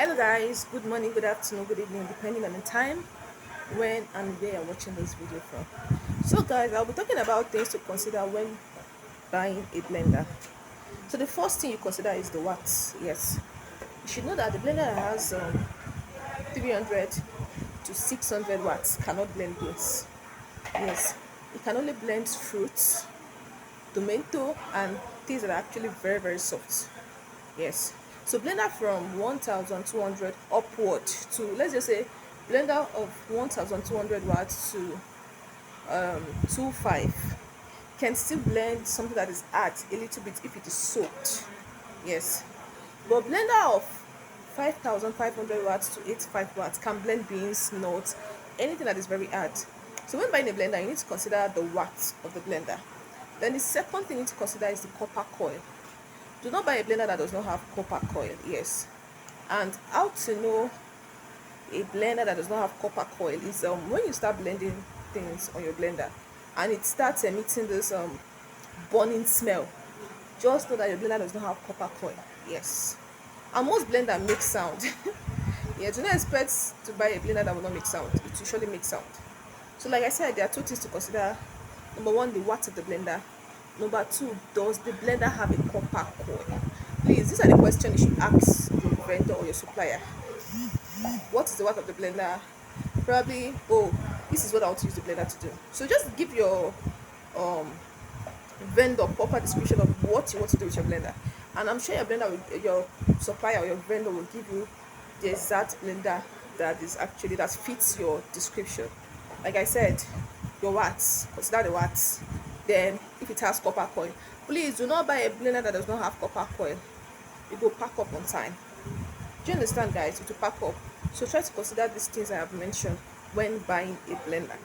Hello guys, good morning, good afternoon, good evening, depending on the time when and where you're watching this video from. So guys, I'll be talking about things to consider when buying a blender. So the first thing you consider is the watts. Yes, you should know that the blender that has 300 to 600 watts cannot blend beans. Yes, it can only blend fruits, tomato, and things that are actually very soft. Yes, so blender from 1200 upward to, let's just say, blender of 1200 watts to 25 can still blend something that is hard a little bit if it is soaked. Yes, but blender of 5500 watts to 85 watts can blend beans, nuts, anything that is very hard. So when buying a blender, you need to consider the watts of the blender. Then the second thing you need to consider is the copper coil. Do not buy a blender that does not have copper coil. Yes, and how to know a blender that does not have copper coil is when you start blending things on your blender and it starts emitting this burning smell. Just know that your blender does not have copper coil. Yes, and most blender make sound. Yeah, do not expect to buy a blender that will not make sound. It will surely make sound. So like I said, there are two things to consider. Number one, the watt of the blender. Number two, does the blender have a copper coil? Please, these are the questions you should ask your vendor or your supplier. What is the watt of the blender? Probably, oh, this is what I want to use the blender to do. So just give your um vendor proper description of what you want to do with your blender, and I'm sure your supplier or your vendor will give you the exact blender that fits your description. Like I said, your watts, consider the watts. Then if it has copper coil, please do not buy a blender that does not have copper coil. It will pack up on time. Do you understand, guys? It will pack up. So try to consider these things I have mentioned when buying a blender.